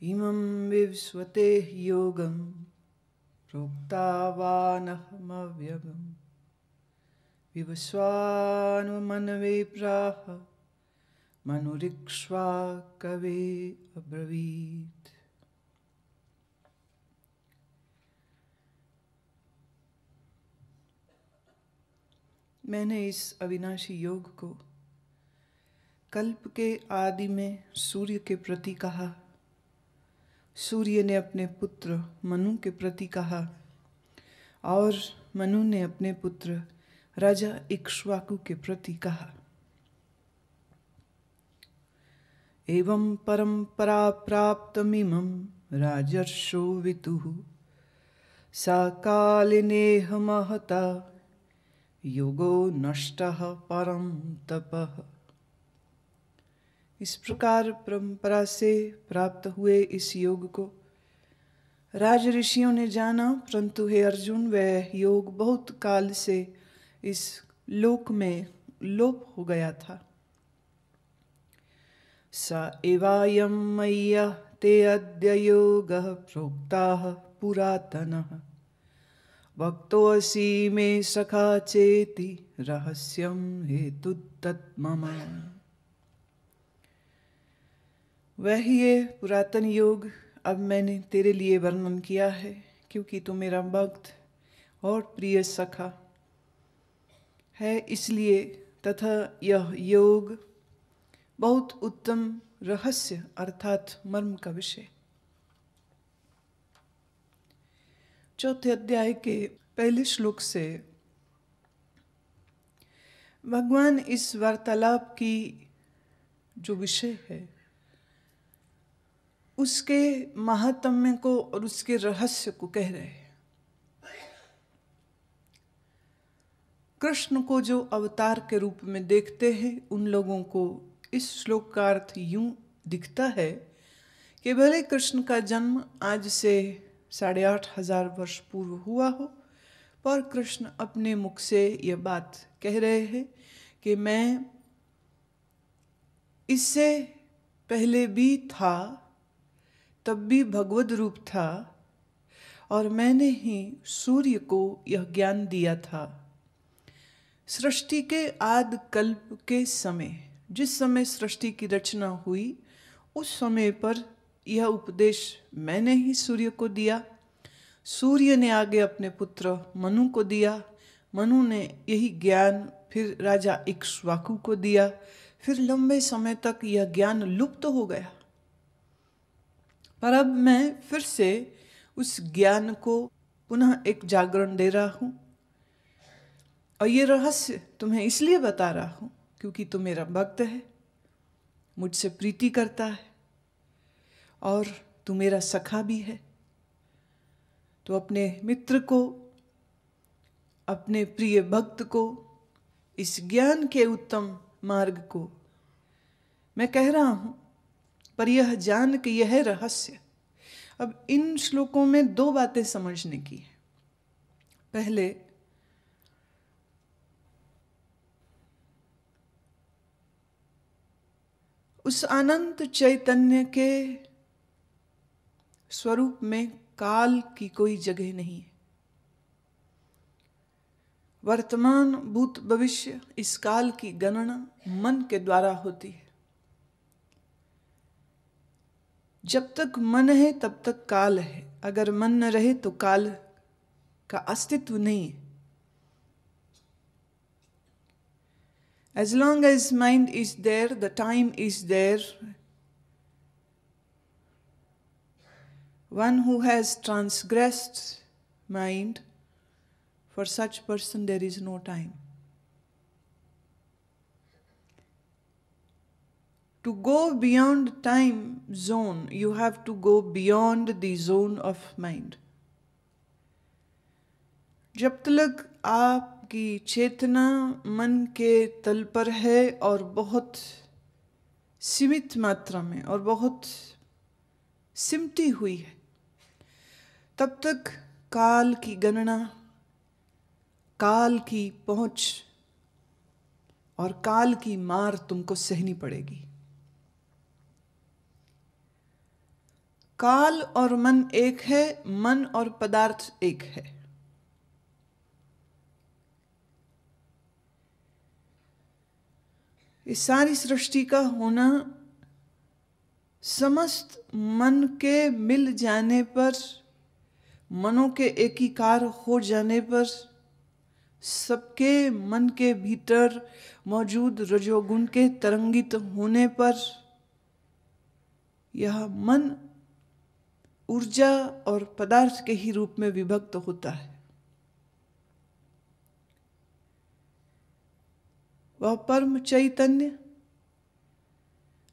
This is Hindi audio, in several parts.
इमं विवस्वते योगं प्रोक्तावानहमव्ययम् विवस्वानुमनवे प्राह मनुरिक्ष्वा कवे अब्रवीत्। मैंने इस अविनाशी योग को कल्प के आदि में सूर्य के प्रति कहा, सूर्य ने अपने पुत्र मनु के प्रति कहा और मनु ने अपने पुत्र राजा इक्ष्वाकु के प्रति कहा। एवं परंपरा प्राप्तमिमं राजर्षो वितुः साकालिनेह महता योगो नष्टः परं तपः। इस प्रकार परंपरा से प्राप्त हुए इस योग को राज ऋषियों ने जाना, परंतु हे अर्जुन वह योग बहुत काल से इस लोक में लोप हो गया था। स एवायं मय्या ते अद्य योगः प्रोक्ताः पुरातनः भक्तोऽसि मे सखा चेति रहस्यं हेतुस्तत् मम। वह ये पुरातन योग अब मैंने तेरे लिए वर्णन किया है, क्योंकि तू मेरा भक्त और प्रिय सखा है इसलिए, तथा यह योग बहुत उत्तम रहस्य अर्थात मर्म का विषय। चौथे अध्याय के पहले श्लोक से भगवान इस वार्तालाप की जो विषय है उसके महात्म्य को और उसके रहस्य को कह रहे हैं। कृष्ण को जो अवतार के रूप में देखते हैं उन लोगों को इस श्लोक का अर्थ यूं दिखता है कि भले कृष्ण का जन्म आज से 8,500 वर्ष पूर्व हुआ हो, पर कृष्ण अपने मुख से यह बात कह रहे हैं कि मैं इससे पहले भी था, तब भी भगवद रूप था और मैंने ही सूर्य को यह ज्ञान दिया था। सृष्टि के आदि कल्प के समय, जिस समय सृष्टि की रचना हुई उस समय पर यह उपदेश मैंने ही सूर्य को दिया। सूर्य ने आगे अपने पुत्र मनु को दिया, मनु ने यही ज्ञान फिर राजा इक्ष्वाकु को दिया, फिर लंबे समय तक यह ज्ञान लुप्त हो गया। पर अब मैं फिर से उस ज्ञान को पुनः एक जागरण दे रहा हूँ और ये रहस्य तुम्हें इसलिए बता रहा हूँ क्योंकि तू मेरा भक्त है, मुझसे प्रीति करता है और तू मेरा सखा भी है। तो अपने मित्र को, अपने प्रिय भक्त को इस ज्ञान के उत्तम मार्ग को मैं कह रहा हूँ, पर यह जान कि यह है रहस्य। अब इन श्लोकों में दो बातें समझने की है। पहले उस अनंत चैतन्य के स्वरूप में काल की कोई जगह नहीं है। वर्तमान भूत भविष्य इस काल की गणना मन के द्वारा होती है। जब तक मन है तब तक काल है, अगर मन न रहे तो काल का अस्तित्व नहीं है। As long as mind is there, the time is there. One who has transgressed mind, for such person there is no time. To go beyond time zone, you have to go beyond the zone of mind. जब तक आपकी चेतना मन के तल पर है और बहुत सीमित मात्रा में और बहुत सिमटी हुई है, तब तक काल की गणना, काल की पहुंच और काल की मार तुमको सहनी पड़ेगी। काल और मन एक है, मन और पदार्थ एक है। इस सारी सृष्टि का होना समस्त मन के मिल जाने पर, मनों के एकीकार हो जाने पर, सबके मन के भीतर मौजूद रजोगुण के तरंगित होने पर यह मन ऊर्जा और पदार्थ के ही रूप में विभक्त होता है। वह परम चैतन्य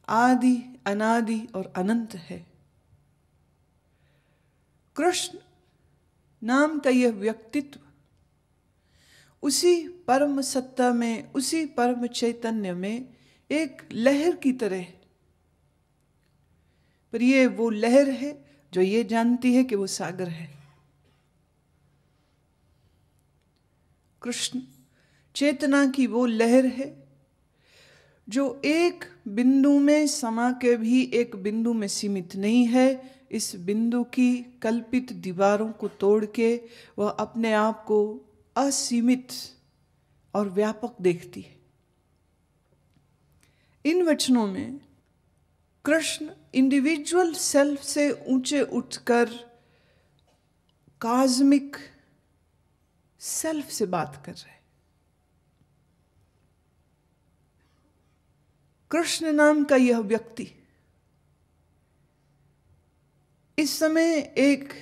आदि, अनादि और अनंत है। कृष्ण नाम का यह व्यक्तित्व उसी परम सत्ता में, उसी परम चैतन्य में एक लहर की तरह, पर ये वो लहर है जो ये जानती है कि वो सागर है। कृष्ण चेतना की वो लहर है जो एक बिंदु में समा के भी एक बिंदु में सीमित नहीं है। इस बिंदु की कल्पित दीवारों को तोड़ के वह अपने आप को असीमित और व्यापक देखती है। इन वचनों में कृष्ण इंडिविजुअल सेल्फ से ऊंचे उठकर कॉस्मिक सेल्फ से बात कर रहे हैं। कृष्ण नाम का यह व्यक्ति इस समय एक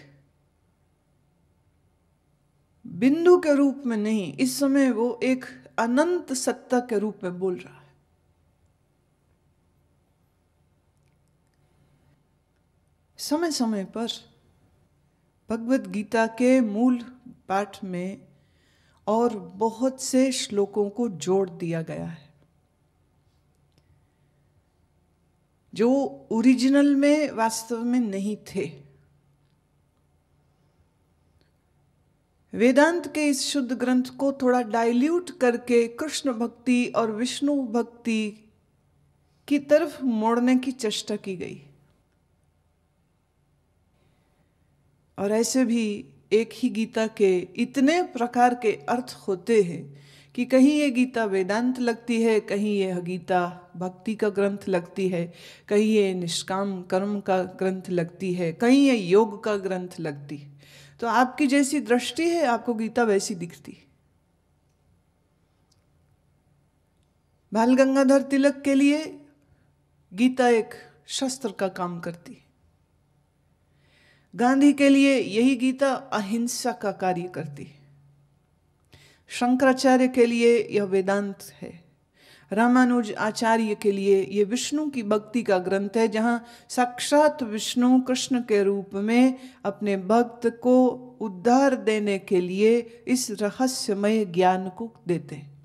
बिंदु के रूप में नहीं, इस समय वो एक अनंत सत्ता के रूप में बोल रहा है। समय समय पर भगवद गीता के मूल पाठ में और बहुत से श्लोकों को जोड़ दिया गया है जो ओरिजिनल में वास्तव में नहीं थे। वेदांत के इस शुद्ध ग्रंथ को थोड़ा डाइल्यूट करके कृष्ण भक्ति और विष्णु भक्ति की तरफ मोड़ने की चेष्टा की गई। और ऐसे भी एक ही गीता के इतने प्रकार के अर्थ होते हैं कि कहीं ये गीता वेदांत लगती है, कहीं ये गीता भक्ति का ग्रंथ लगती है, कहीं ये निष्काम कर्म का ग्रंथ लगती है, कहीं ये योग का ग्रंथ लगती है। तो आपकी जैसी दृष्टि है आपको गीता वैसी दिखती। बाल गंगाधर तिलक के लिए गीता एक शस्त्र का काम करती है। गांधी के लिए यही गीता अहिंसा का कार्य करती है। शंकराचार्य के लिए यह वेदांत है। रामानुज आचार्य के लिए यह विष्णु की भक्ति का ग्रंथ है, जहां साक्षात विष्णु कृष्ण के रूप में अपने भक्त को उद्धार देने के लिए इस रहस्यमय ज्ञान को देते हैं।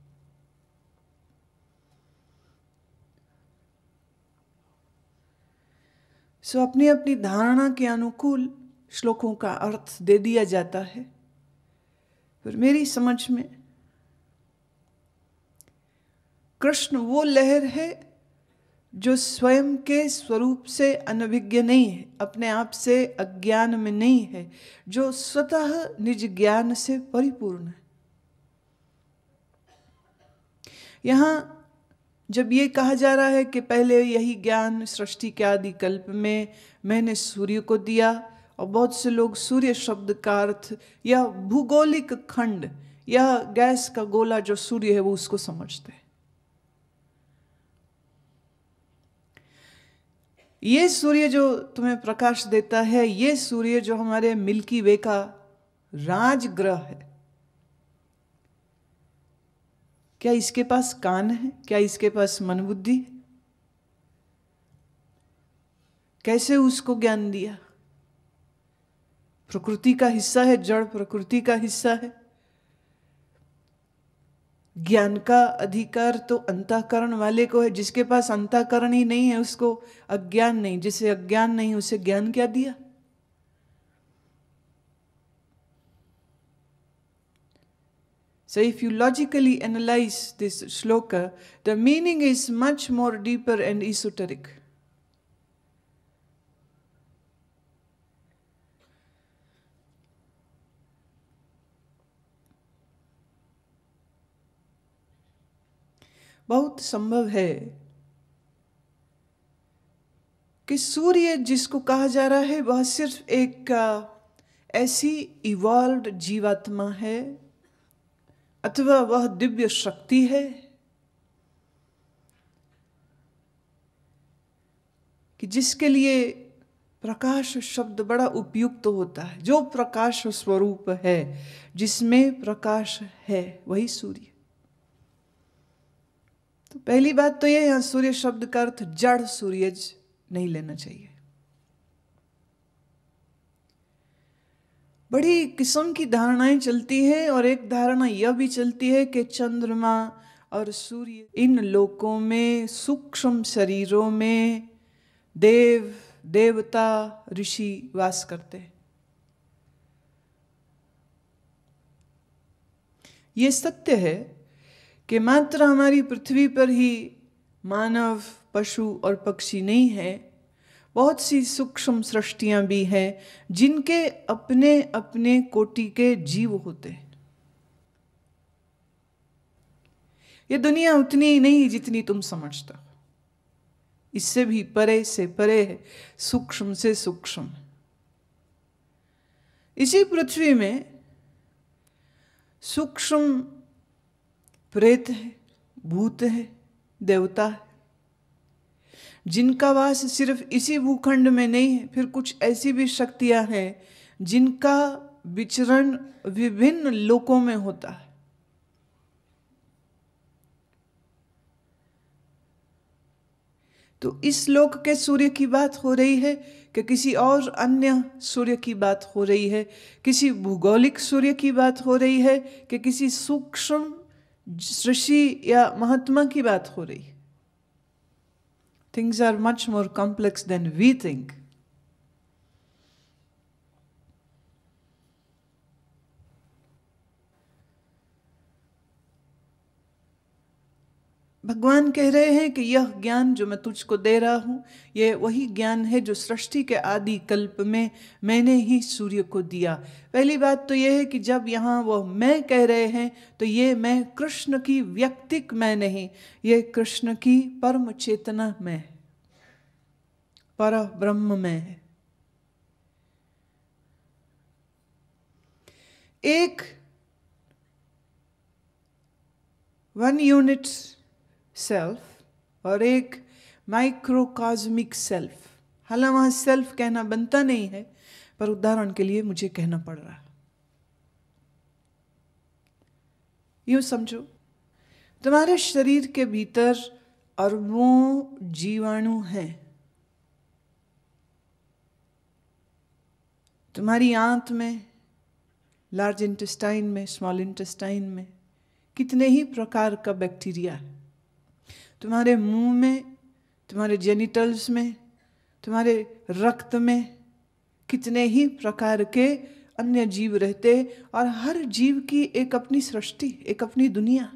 सो अपनी अपनी धारणा के अनुकूल श्लोकों का अर्थ दे दिया जाता है। फिर मेरी समझ में कृष्ण वो लहर है जो स्वयं के स्वरूप से अनभिज्ञ नहीं है, अपने आप से अज्ञान में नहीं है, जो स्वतः निज ज्ञान से परिपूर्ण है। यहाँ जब ये कहा जा रहा है कि पहले यही ज्ञान सृष्टि के आदि कल्प में मैंने सूर्य को दिया, और बहुत से लोग सूर्य शब्द का अर्थ या भूगोलिक खंड या गैस का गोला जो सूर्य है वो उसको समझते हैं। ये सूर्य जो तुम्हें प्रकाश देता है, ये सूर्य जो हमारे मिल्की वे का राजग्रह है, क्या इसके पास कान है? क्या इसके पास मन बुद्धि है? कैसे उसको ज्ञान दिया? प्रकृति का हिस्सा है, जड़ प्रकृति का हिस्सा है। ज्ञान का अधिकार तो अंतःकरण वाले को है। जिसके पास अंतःकरण ही नहीं है उसको अज्ञान नहीं, जिसे अज्ञान नहीं उसे ज्ञान क्या दिया? So if you logically analyze this shloka, the meaning is much more deeper and esoteric. बहुत संभव है कि सूर्य जिसको कहा जा रहा है वह सिर्फ एक ऐसी इवॉल्व्ड जीवात्मा है अथवा वह दिव्य शक्ति है कि जिसके लिए प्रकाश शब्द बड़ा उपयुक्त होता है। जो प्रकाश स्वरूप है, जिसमें प्रकाश है, वही सूर्य। तो पहली बात तो यह, यहां सूर्य शब्द का अर्थ जड़ सूर्यज नहीं लेना चाहिए। बड़ी किस्म की धारणाएं चलती है और एक धारणा यह भी चलती है कि चंद्रमा और सूर्य इन लोकों में सूक्ष्म शरीरों में देव देवता ऋषि वास करते हैं। ये सत्य है कि मात्र हमारी पृथ्वी पर ही मानव, पशु और पक्षी नहीं है, बहुत सी सूक्ष्म सृष्टियां भी हैं जिनके अपने अपने कोटि के जीव होते हैं। ये दुनिया उतनी ही नहीं जितनी तुम समझते हो, इससे भी परे से परे है, सूक्ष्म से सूक्ष्म। इसी पृथ्वी में सूक्ष्म प्रेत है, भूत है, देवता है, जिनका वास सिर्फ इसी भूखंड में नहीं है। फिर कुछ ऐसी भी शक्तियां हैं जिनका विचरण विभिन्न लोकों में होता है। तो इस लोक के सूर्य की बात हो रही है कि किसी और अन्य सूर्य की बात हो रही है, किसी भूगोलिक सूर्य की बात हो रही है कि किसी सूक्ष्म ऋषि या महात्मा की बात हो रही है। Things are much more complex than we think. भगवान कह रहे हैं कि यह ज्ञान जो मैं तुझको दे रहा हूं, यह वही ज्ञान है जो सृष्टि के आदि कल्प में मैंने ही सूर्य को दिया। पहली बात तो यह है कि जब यहाँ वो मैं कह रहे हैं तो ये मैं कृष्ण की व्यक्तिक मैं नहीं, ये कृष्ण की परम चेतना में है, पर ब्रह्म में है। एक वन यूनिट सेल्फ और एक माइक्रोकॉस्मिक सेल्फ। हालांकि वहां सेल्फ कहना बनता नहीं है, पर उदाहरण के लिए मुझे कहना पड़ रहा है। यूं समझो, तुम्हारे शरीर के भीतर अरबों जीवाणु हैं। तुम्हारी आंत में, लार्ज इंटेस्टाइन में, स्मॉल इंटेस्टाइन में कितने ही प्रकार का बैक्टीरिया है। तुम्हारे मुंह में, तुम्हारे जेनिटल्स में, तुम्हारे रक्त में कितने ही प्रकार के अन्य जीव रहते, और हर जीव की एक अपनी सृष्टि, एक अपनी दुनिया।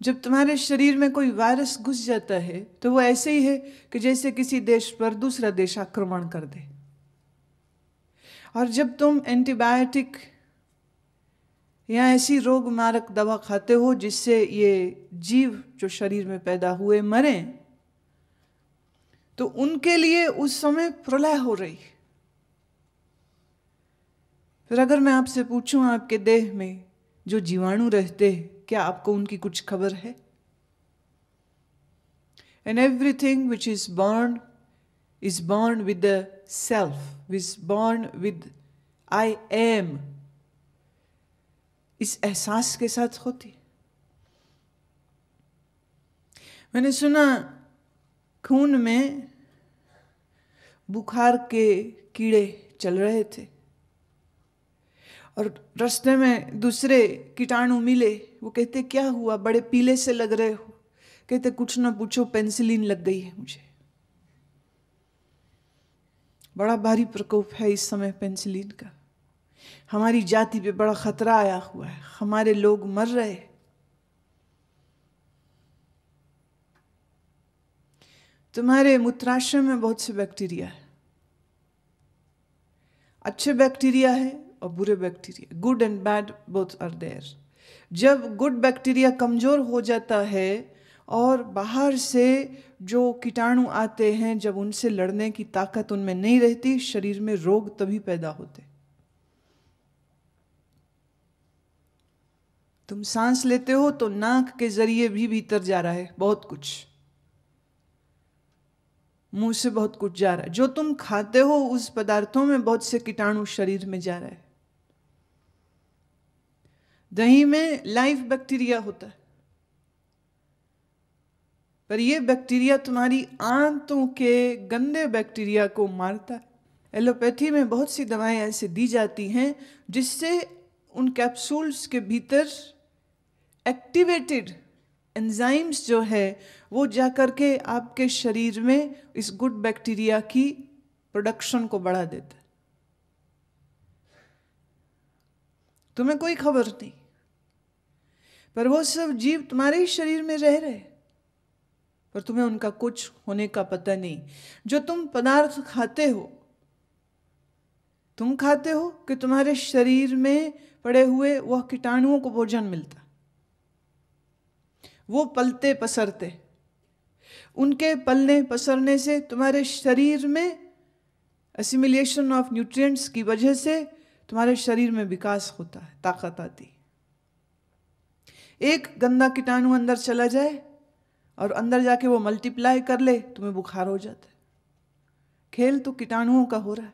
जब तुम्हारे शरीर में कोई वायरस घुस जाता है तो वो ऐसे ही है कि जैसे किसी देश पर दूसरा देश आक्रमण कर दे। और जब तुम एंटीबायोटिक या ऐसी रोग मारक दवा खाते हो जिससे ये जीव जो शरीर में पैदा हुए मरें, तो उनके लिए उस समय प्रलय हो रही। फिर अगर मैं आपसे पूछूं आपके देह में जो जीवाणु रहते हैं, क्या आपको उनकी कुछ खबर है? And everything which is born with the self, is born with I am, इस एहसास के साथ होती। मैंने सुना खून में बुखार के कीड़े चल रहे थे और रास्ते में दूसरे कीटाणु मिले। वो कहते क्या हुआ, बड़े पीले से लग रहे हो? कहते कुछ ना पूछो, पेनिसिलिन लग गई है मुझे। बड़ा भारी प्रकोप है इस समय पेनिसिलिन का। हमारी जाति पे बड़ा खतरा आया हुआ है, हमारे लोग मर रहे। तुम्हारे मूत्राशय में बहुत से बैक्टीरिया है, अच्छे बैक्टीरिया है और बुरे bacteria, good and bad both are there. जब गुड बैक्टीरिया कमज़ोर हो जाता है और बाहर से जो कीटाणु आते हैं, जब उनसे लड़ने की ताकत उनमें नहीं रहती, शरीर में रोग तभी पैदा होते। तुम सांस लेते हो तो नाक के जरिए भी भीतर जा रहा है बहुत कुछ, मुंह से बहुत कुछ जा रहा है। जो तुम खाते हो उस पदार्थों में बहुत से कीटाणु शरीर में जा रहा है। दही में लाइव बैक्टीरिया होता है, पर यह बैक्टीरिया तुम्हारी आंतों के गंदे बैक्टीरिया को मारता है। एलोपैथी में बहुत सी दवाएं ऐसे दी जाती हैं जिससे उन कैप्सूल्स के भीतर एक्टिवेटेड एंजाइम्स जो है वो जाकर के आपके शरीर में इस गुड बैक्टीरिया की प्रोडक्शन को बढ़ा देता है। तुम्हें कोई खबर नहीं, पर वो सब जीव तुम्हारे ही शरीर में रह रहे, पर तुम्हें उनका कुछ होने का पता नहीं। जो तुम पदार्थ खाते हो, तुम खाते हो कि तुम्हारे शरीर में पड़े हुए वह कीटाणुओं को भोजन मिलता, वो पलते पसरते, उनके पलने पसरने से तुम्हारे शरीर में एसिमिलेशन ऑफ न्यूट्रिएंट्स की वजह से तुम्हारे शरीर में विकास होता है, ताकत आती। एक गंदा कीटाणु अंदर चला जाए और अंदर जाके वो मल्टीप्लाई कर ले, तुम्हें बुखार हो जाता है। खेल तो कीटाणुओं का हो रहा है,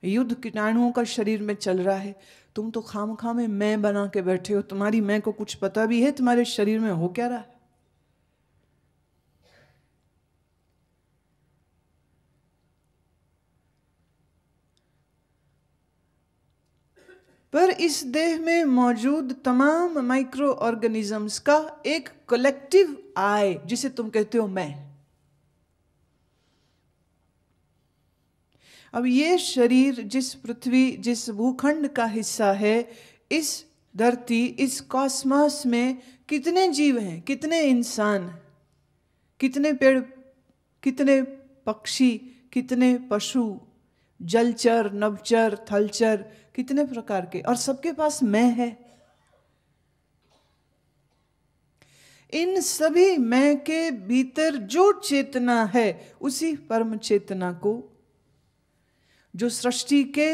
युद्ध कीटाणुओं का शरीर में चल रहा है। तुम तो खामखा में मैं बना के बैठे हो, तुम्हारी मैं को कुछ पता भी है तुम्हारे शरीर में हो क्या रहा है। पर इस देह में मौजूद तमाम माइक्रो ऑर्गेनिजम्स का एक कलेक्टिव आई, जिसे तुम कहते हो मैं। अब ये शरीर जिस पृथ्वी, जिस भूखंड का हिस्सा है, इस धरती, इस कॉस्मोस में कितने जीव हैं, कितने इंसान, कितने पेड़, कितने पक्षी, कितने पशु, जलचर, नभचर, थलचर, कितने प्रकार के, और सबके पास मैं है। इन सभी मैं के भीतर जो चेतना है, उसी परम चेतना को, जो सृष्टि के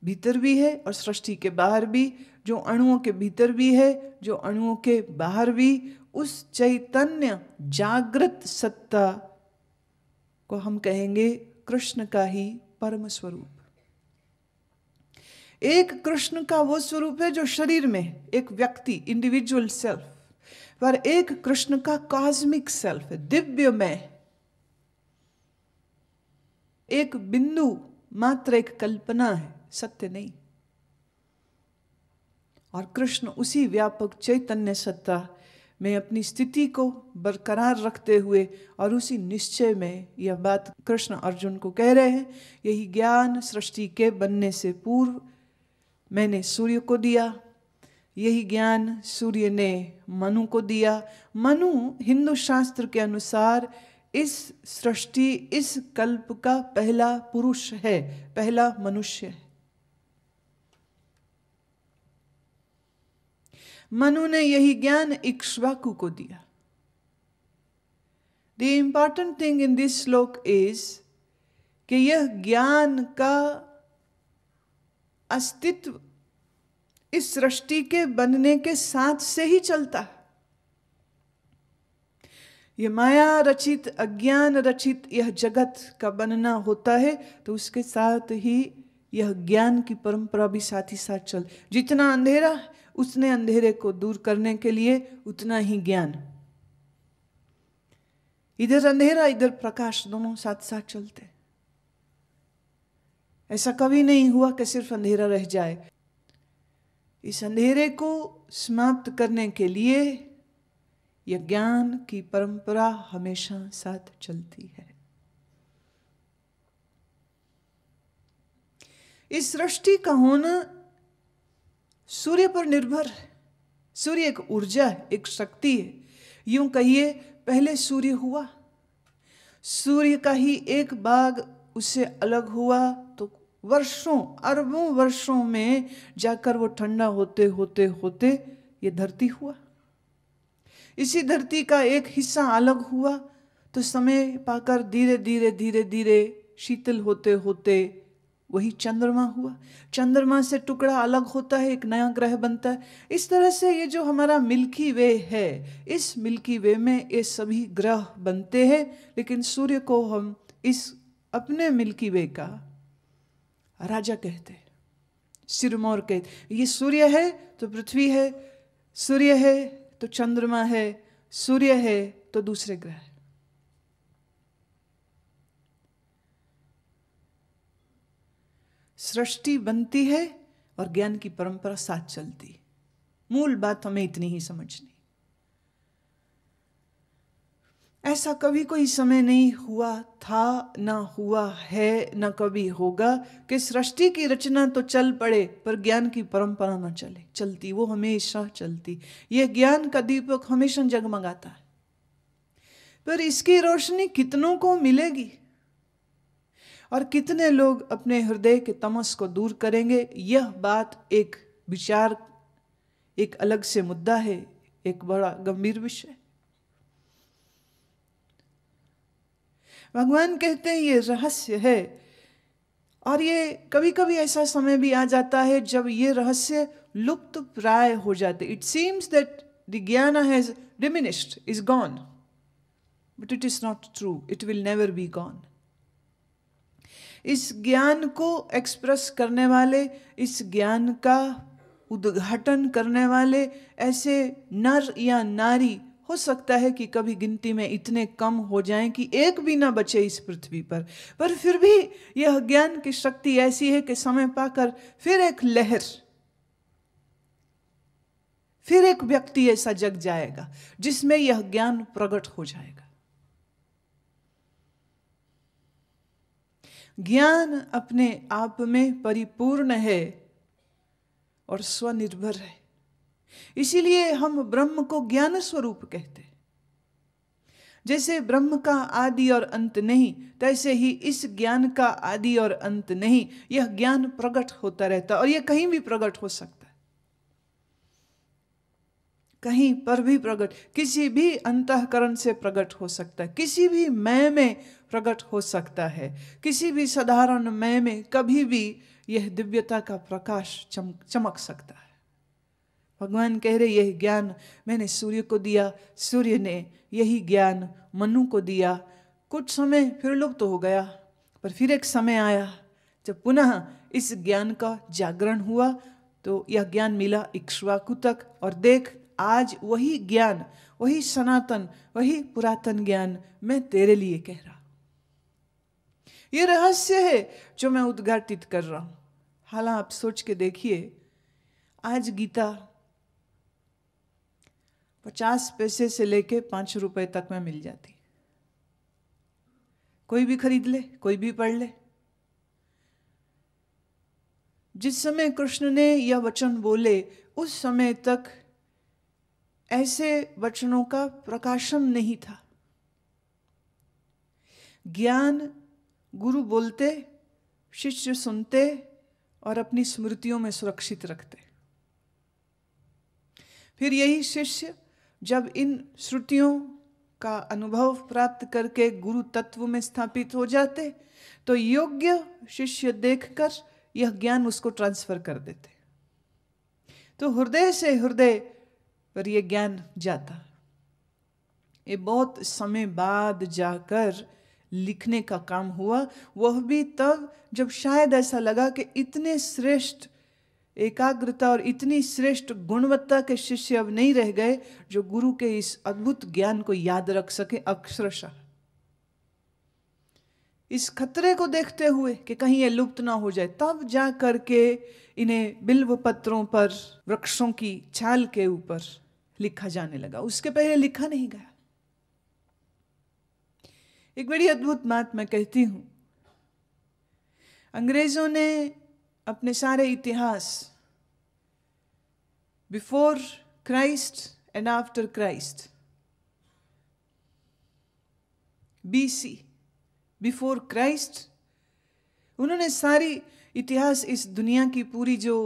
भीतर भी है और सृष्टि के बाहर भी, जो अणुओं के भीतर भी है, जो अणुओं के बाहर भी, उस चैतन्य जागृत सत्ता को हम कहेंगे कृष्ण का ही परम स्वरूप। एक कृष्ण का वो स्वरूप है जो शरीर में, एक व्यक्ति, इंडिविजुअल सेल्फ, पर एक कृष्ण का कॉस्मिक सेल्फ है, दिव्य मैं, एक बिंदु मात्र, एक कल्पना है, सत्य नहीं। और कृष्ण उसी व्यापक चैतन्य सत्ता में अपनी स्थिति को बरकरार रखते हुए और उसी निश्चय में, यह बात कृष्ण अर्जुन को कह रहे हैं, यही ज्ञान सृष्टि के बनने से पूर्व मैंने सूर्य को दिया, यही ज्ञान सूर्य ने मनु को दिया। मनु हिंदू शास्त्र के अनुसार इस सृष्टि, इस कल्प का पहला पुरुष है, पहला मनुष्य है। मनु ने यही ज्ञान इक्ष्वाकु को दिया। The important thing in this श्लोक इज कि यह ज्ञान का अस्तित्व इस सृष्टि के बनने के साथ से ही चलता है। ये माया रचित, अज्ञान रचित यह जगत का बनना होता है तो उसके साथ ही यह ज्ञान की परंपरा भी साथ ही साथ चल। जितना अंधेरा उसने अंधेरे को दूर करने के लिए उतना ही ज्ञान। इधर अंधेरा इधर प्रकाश, दोनों साथ साथ चलते। ऐसा कभी नहीं हुआ कि सिर्फ अंधेरा रह जाए। इस अंधेरे को समाप्त करने के लिए यह ज्ञान की परंपरा हमेशा साथ चलती है। इस सृष्टि का होना सूर्य पर निर्भर है। सूर्य एक ऊर्जा है, एक शक्ति है। यूं कहिए पहले सूर्य हुआ, सूर्य का ही एक भाग उससे अलग हुआ तो वर्षों अरबों वर्षों में जाकर वो ठंडा होते होते होते ये धरती हुआ। इसी धरती का एक हिस्सा अलग हुआ तो समय पाकर धीरे धीरे धीरे धीरे शीतल होते होते वही चंद्रमा हुआ। चंद्रमा से टुकड़ा अलग होता है, एक नया ग्रह बनता है। इस तरह से ये जो हमारा मिल्की वे है, इस मिल्की वे में ये सभी ग्रह बनते हैं, लेकिन सूर्य को हम इस अपने मिल्की वे का राजा कहते हैं, सिरमौर कहते। ये सूर्य है तो पृथ्वी है, सूर्य है तो चंद्रमा है, सूर्य है तो दूसरे ग्रह है। सृष्टि बनती है और ज्ञान की परंपरा साथ चलती। मूल बात हमें इतनी ही समझनी। ऐसा कभी कोई समय नहीं हुआ था, ना हुआ है, ना कभी होगा कि सृष्टि की रचना तो चल पड़े पर ज्ञान की परंपरा ना चले। चलती, वो हमेशा चलती। यह ज्ञान का दीपक हमेशा जगमगाता है, पर इसकी रोशनी कितनों को मिलेगी और कितने लोग अपने हृदय के तमस को दूर करेंगे, यह बात एक विचार, एक अलग से मुद्दा है, एक बड़ा गंभीर विषय। भगवान कहते हैं ये रहस्य है, और ये कभी कभी ऐसा समय भी आ जाता है जब ये रहस्य लुप्त प्राय हो जाते। इट सीम्स दैट द ज्ञान has diminished, is gone, but it is not true, it will never be gone. इस ज्ञान को एक्सप्रेस करने वाले, इस ज्ञान का उद्घाटन करने वाले ऐसे नर या नारी हो सकता है कि कभी गिनती में इतने कम हो जाएं कि एक भी ना बचे इस पृथ्वी पर फिर भी यह ज्ञान की शक्ति ऐसी है कि समय पाकर फिर एक लहर, फिर एक व्यक्ति ऐसा जग जाएगा जिसमें यह ज्ञान प्रकट हो जाएगा। ज्ञान अपने आप में परिपूर्ण है और स्वनिर्भर है, इसीलिए हम ब्रह्म को ज्ञान स्वरूप कहते हैं। जैसे ब्रह्म का आदि और अंत नहीं, तैसे ही इस ज्ञान का आदि और अंत नहीं। यह ज्ञान प्रकट होता रहता और यह कहीं भी प्रकट हो सकता है, कहीं पर भी प्रकट, किसी भी अंतःकरण से प्रकट हो सकता है, किसी भी मैं में प्रकट हो सकता है, किसी भी साधारण मैं में कभी भी यह दिव्यता का प्रकाश चमक सकता है। भगवान कह रहे यह ज्ञान मैंने सूर्य को दिया, सूर्य ने यही ज्ञान मनु को दिया। कुछ समय फिर लुप्त हो गया, पर फिर एक समय आया जब पुनः इस ज्ञान का जागरण हुआ, तो यह ज्ञान मिला इक्ष्वाकु तक। और देख, आज वही ज्ञान, वही सनातन, वही पुरातन ज्ञान मैं तेरे लिए कह रहा हूं। ये रहस्य है जो मैं उद्घाटित कर रहा हूं। हालांकि आप सोच के देखिए, आज गीता 50 पैसे से लेके 5 रुपए तक में मिल जाती। कोई भी खरीद ले, कोई भी पढ़ ले। जिस समय कृष्ण ने यह वचन बोले, उस समय तक ऐसे वचनों का प्रकाशन नहीं था। ज्ञान गुरु बोलते, शिष्य सुनते और अपनी स्मृतियों में सुरक्षित रखते। फिर यही शिष्य जब इन श्रुतियों का अनुभव प्राप्त करके गुरु तत्व में स्थापित हो जाते, तो योग्य शिष्य देखकर यह ज्ञान उसको ट्रांसफर कर देते। तो हृदय से हृदय पर यह ज्ञान जाता। ये बहुत समय बाद जाकर लिखने का काम हुआ, वह भी तब जब शायद ऐसा लगा कि इतने श्रेष्ठ एकाग्रता और इतनी श्रेष्ठ गुणवत्ता के शिष्य अब नहीं रह गए जो गुरु के इस अद्भुत ज्ञान को याद रख सके अक्षरशः। इस खतरे को देखते हुए कि कहीं ये लुप्त ना हो जाए, तब जा करके इन्हें बिल्व पत्रों पर, वृक्षों की छाल के ऊपर लिखा जाने लगा। उसके पहले लिखा नहीं गया। एक बड़ी अद्भुत बात मैं कहती हूं, अंग्रेजों ने अपने सारे इतिहास, before Christ and after Christ, BC, before Christ, उन्होंने सारी इतिहास, इस दुनिया की पूरी जो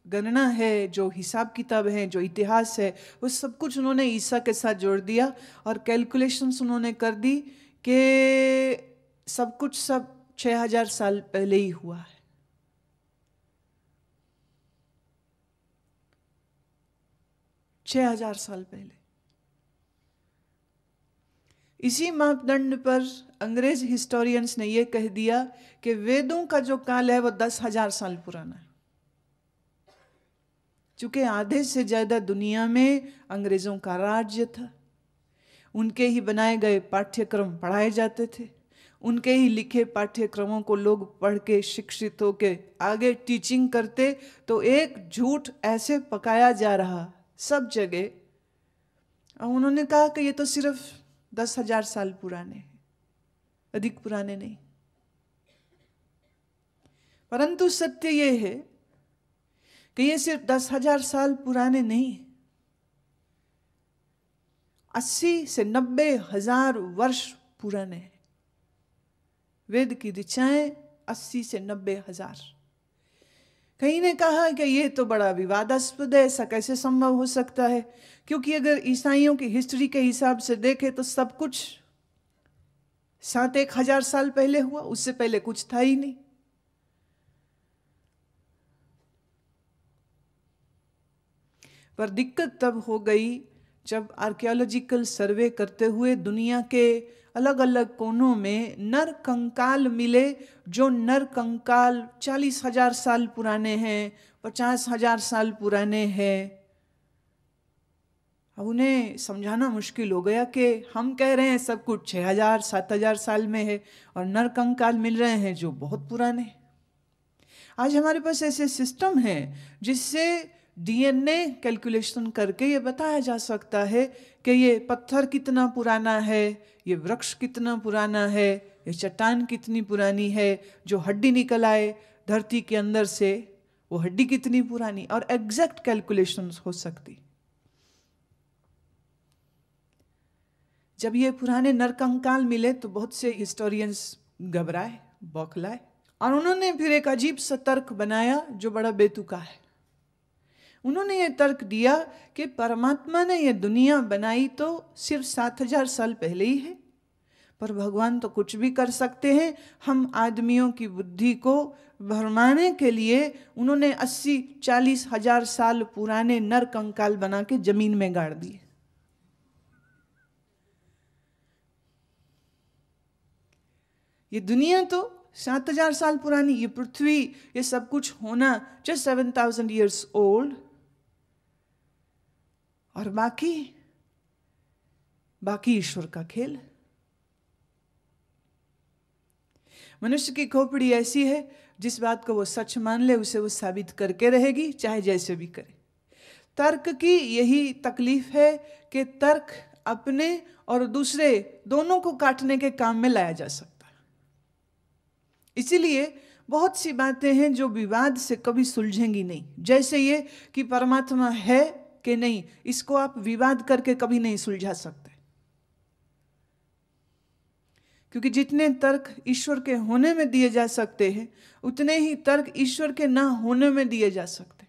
गणना है, जो हिसाब किताब है, जो इतिहास है, वो सब कुछ उन्होंने ईसा के साथ जोड़ दिया और कैलकुलेशंस उन्होंने कर दी कि सब कुछ सब 6000 साल पहले ही हुआ है। छह हजार साल पहले। इसी मापदंड पर अंग्रेज हिस्टोरियंस ने यह कह दिया कि वेदों का जो काल है वो 10,000 साल पुराना है। चूंकि आधे से ज्यादा दुनिया में अंग्रेजों का राज्य था, उनके ही बनाए गए पाठ्यक्रम पढ़ाए जाते थे, उनके ही लिखे पाठ्यक्रमों को लोग पढ़ के शिक्षित होके आगे टीचिंग करते, तो एक झूठ ऐसे पकाया जा रहा सब जगह। और उन्होंने कहा कि ये तो सिर्फ 10,000 साल पुराने हैं, अधिक पुराने नहीं। परंतु सत्य ये है कि ये सिर्फ 10,000 साल पुराने नहीं, 80 से 90,000 वर्ष पुराने हैं। वेद की ऋचाएं 80 से 90,000। कहीं ने कहा कि ये तो बड़ा विवादास्पद है, ऐसा कैसे संभव हो सकता है, क्योंकि अगर ईसाइयों की हिस्ट्री के हिसाब से देखें तो सब कुछ 7,000 साल पहले हुआ, उससे पहले कुछ था ही नहीं। पर दिक्कत तब हो गई जब आर्कियोलॉजिकल सर्वे करते हुए दुनिया के अलग अलग कोनों में नर कंकाल मिले, जो नर कंकाल 40,000 साल पुराने हैं, 50,000 साल पुराने हैं। अब उन्हें समझाना मुश्किल हो गया कि हम कह रहे हैं सब कुछ 6,000 7,000 साल में है और नर कंकाल मिल रहे हैं जो बहुत पुराने हैं। आज हमारे पास ऐसे सिस्टम है जिससे डीएनए कैलकुलेशन करके ये बताया जा सकता है कि ये पत्थर कितना पुराना है, ये वृक्ष कितना पुराना है, ये चट्टान कितनी पुरानी है, जो हड्डी निकल आए धरती के अंदर से वो हड्डी कितनी पुरानी, और एग्जैक्ट कैलकुलेशंस हो सकती। जब ये पुराने नरकंकाल मिले तो बहुत से हिस्टोरियंस घबराए, बौखलाए, और उन्होंने फिर एक अजीब सा तर्क बनाया जो बड़ा बेतुका है। उन्होंने ये तर्क दिया कि परमात्मा ने ये दुनिया बनाई तो सिर्फ 7,000 साल पहले ही है, पर भगवान तो कुछ भी कर सकते हैं। हम आदमियों की बुद्धि को भरमाने के लिए उन्होंने 80-40,000 साल पुराने नर कंकाल बना के जमीन में गाड़ दिए। ये दुनिया तो 7,000 साल पुरानी, ये पृथ्वी, ये सब कुछ होना जस्ट 7,000 years old, और बाकी ईश्वर का खेल। मनुष्य की खोपड़ी ऐसी है, जिस बात को वो सच मान ले उसे वो साबित करके रहेगी, चाहे जैसे भी करे। तर्क की यही तकलीफ है कि तर्क अपने और दूसरे दोनों को काटने के काम में लाया जा सकता है। इसीलिए बहुत सी बातें हैं जो विवाद से कभी सुलझेंगी नहीं, जैसे ये कि परमात्मा है कि नहीं, इसको आप विवाद करके कभी नहीं सुलझा सकते, क्योंकि जितने तर्क ईश्वर के होने में दिए जा सकते हैं उतने ही तर्क ईश्वर के ना होने में दिए जा सकते।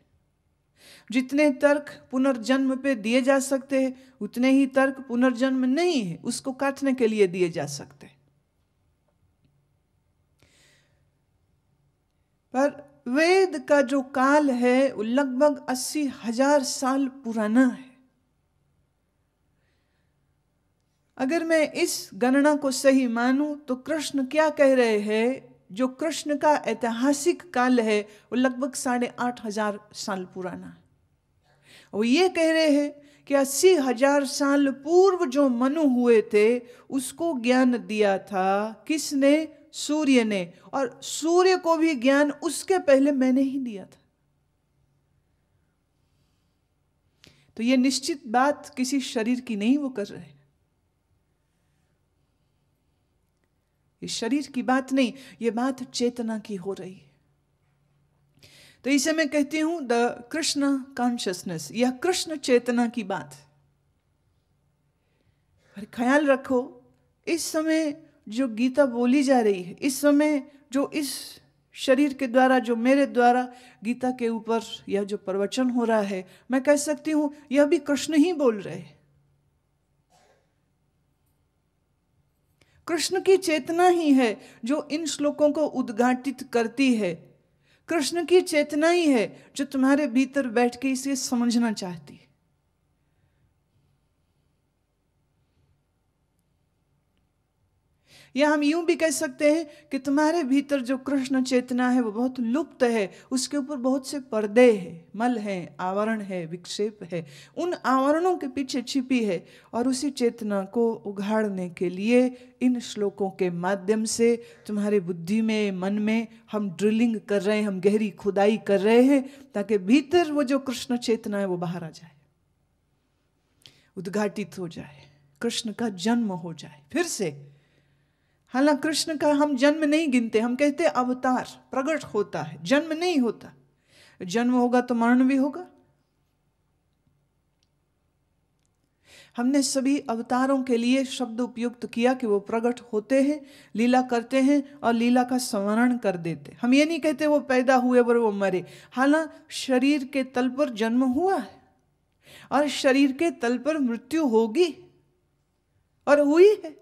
जितने तर्क पुनर्जन्म पे दिए जा सकते हैं उतने ही तर्क पुनर्जन्म नहीं है उसको काटने के लिए दिए जा सकते। पर वेद का जो काल है वो लगभग 80,000 साल पुराना है। अगर मैं इस गणना को सही मानूं तो कृष्ण क्या कह रहे हैं, जो कृष्ण का ऐतिहासिक काल है वो लगभग 8,500 साल पुराना है। वो ये कह रहे हैं कि 80,000 साल पूर्व जो मनु हुए थे उसको ज्ञान दिया था किसने? सूर्य ने, और सूर्य को भी ज्ञान उसके पहले मैंने ही दिया था। तो ये निश्चित बात किसी शरीर की नहीं वो कर रहे, ये शरीर की बात नहीं, ये बात चेतना की हो रही है। तो इसे मैं कहती हूं द कृष्ण कॉन्शियसनेस, यह कृष्ण चेतना की बात है। पर ख्याल रखो, इस समय जो गीता बोली जा रही है, इस समय जो इस शरीर के द्वारा, जो मेरे द्वारा गीता के ऊपर यह जो प्रवचन हो रहा है, मैं कह सकती हूं यह भी कृष्ण ही बोल रहे हैं। कृष्ण की चेतना ही है जो इन श्लोकों को उद्घाटित करती है। कृष्ण की चेतना ही है जो तुम्हारे भीतर बैठ के इसे समझना चाहती है। या हम यूं भी कह सकते हैं कि तुम्हारे भीतर जो कृष्ण चेतना है वो बहुत लुप्त है, उसके ऊपर बहुत से पर्दे हैं, मल हैं, आवरण है, विक्षेप है, उन आवरणों के पीछे छिपी है। और उसी चेतना को उघाड़ने के लिए इन श्लोकों के माध्यम से तुम्हारी बुद्धि में, मन में हम ड्रिलिंग कर रहे हैं, हम गहरी खुदाई कर रहे हैं, ताकि भीतर वो जो कृष्ण चेतना है वो बाहर आ जाए, उद्घाटित हो जाए, कृष्ण का जन्म हो जाए फिर से। हालांकि कृष्ण का हम जन्म नहीं गिनते, हम कहते अवतार, प्रकट होता है, जन्म नहीं होता। जन्म होगा तो मरण भी होगा। हमने सभी अवतारों के लिए शब्द उपयुक्त किया कि वो प्रकट होते हैं, लीला करते हैं और लीला का संवरण कर देते। हम ये नहीं कहते वो पैदा हुए और वो मरे। हालांकि शरीर के तल पर जन्म हुआ है और शरीर के तल पर मृत्यु होगी और हुई है।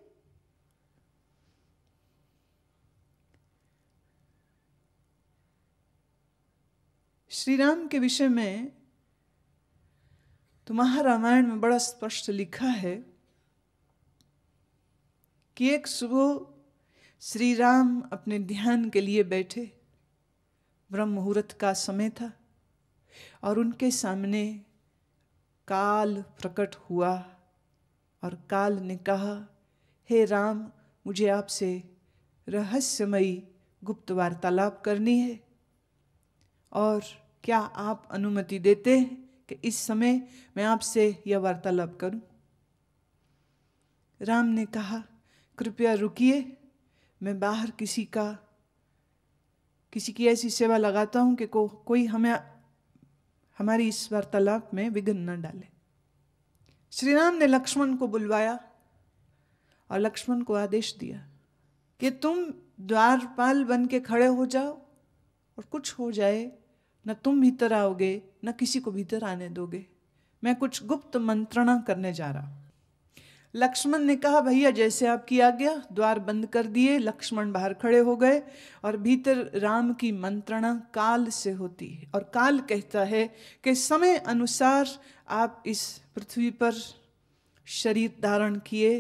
श्री राम के विषय में तो महारामायण में बड़ा स्पष्ट लिखा है कि एक सुबह श्री राम अपने ध्यान के लिए बैठे, ब्रह्म मुहूर्त का समय था और उनके सामने काल प्रकट हुआ और काल ने कहा, हे राम, मुझे आपसे रहस्यमयी गुप्त वार्तालाप करनी है और क्या आप अनुमति देते हैं कि इस समय मैं आपसे यह वार्तालाप करूं? राम ने कहा, कृपया रुकिए, मैं बाहर किसी की ऐसी सेवा लगाता हूं कि कोई हमारी इस वार्तालाप में विघ्न न डाले। श्री राम ने लक्ष्मण को बुलवाया और लक्ष्मण को आदेश दिया कि तुम द्वारपाल बन के खड़े हो जाओ और कुछ हो जाए, न तुम भीतर आओगे न किसी को भीतर आने दोगे, मैं कुछ गुप्त मंत्रणा करने जा रहा हूं। लक्ष्मण ने कहा, भैया जैसे आपकी आज्ञा। द्वार बंद कर दिए, लक्ष्मण बाहर खड़े हो गए और भीतर राम की मंत्रणा काल से होती है और काल कहता है कि समय अनुसार आप इस पृथ्वी पर शरीर धारण किए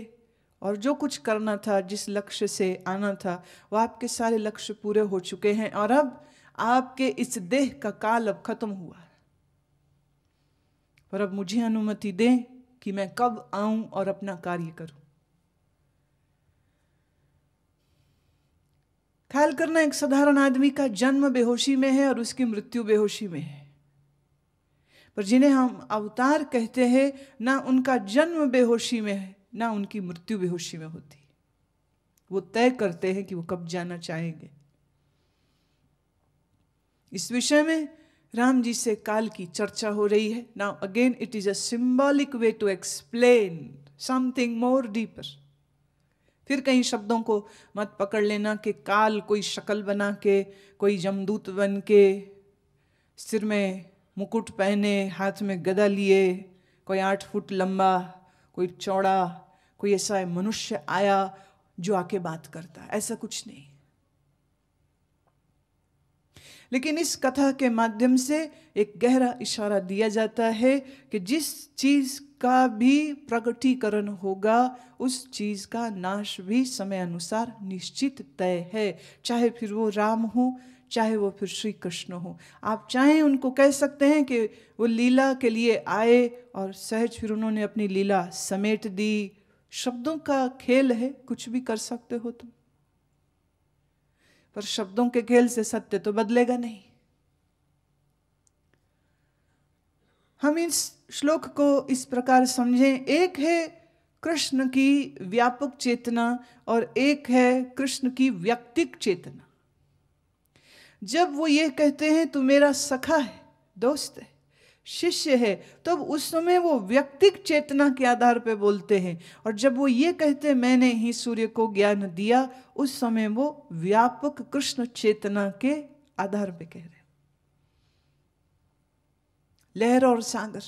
और जो कुछ करना था, जिस लक्ष्य से आना था, वो आपके सारे लक्ष्य पूरे हो चुके हैं और अब आपके इस देह का काल अब खत्म हुआ है। पर अब मुझे अनुमति दें कि मैं कब आऊं और अपना कार्य करूं। ख्याल करना, एक साधारण आदमी का जन्म बेहोशी में है और उसकी मृत्यु बेहोशी में है, पर जिन्हें हम अवतार कहते हैं, ना उनका जन्म बेहोशी में है ना उनकी मृत्यु बेहोशी में होती। वो तय करते हैं कि वो कब जाना चाहेंगे। इस विषय में राम जी से काल की चर्चा हो रही है। Now again it is a symbolic way to explain something more deeper. फिर कहीं शब्दों को मत पकड़ लेना कि काल कोई शक्ल बना के, कोई जमदूत बन के, सिर में मुकुट पहने, हाथ में गदा लिए, कोई 8 फुट लंबा, कोई चौड़ा, कोई ऐसा मनुष्य आया जो आके बात करता है, ऐसा कुछ नहीं। लेकिन इस कथा के माध्यम से एक गहरा इशारा दिया जाता है कि जिस चीज का भी प्रकटीकरण होगा, उस चीज का नाश भी समय अनुसार निश्चित तय है। चाहे फिर वो राम हो, चाहे वो फिर श्री कृष्ण हो। आप चाहें उनको कह सकते हैं कि वो लीला के लिए आए और सहज फिर उन्होंने अपनी लीला समेट दी। शब्दों का खेल है, कुछ भी कर सकते हो तुम, पर शब्दों के खेल से सत्य तो बदलेगा नहीं। हम इस श्लोक को इस प्रकार समझें, एक है कृष्ण की व्यापक चेतना और एक है कृष्ण की व्यक्तिक चेतना। जब वो ये कहते हैं तू मेरा सखा है, दोस्त है, शिष्य है, तब उस समय वो व्यक्तिक चेतना के आधार पर बोलते हैं। और जब वो ये कहते हैं मैंने ही सूर्य को ज्ञान दिया, उस समय वो व्यापक कृष्ण चेतना के आधार पे कह रहे हैं। लहर और सागर,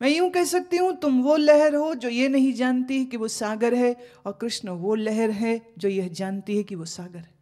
मैं यूं कह सकती हूं, तुम वो लहर हो जो ये नहीं जानती कि वो सागर है, और कृष्ण वो लहर है जो यह जानती है कि वो सागर है।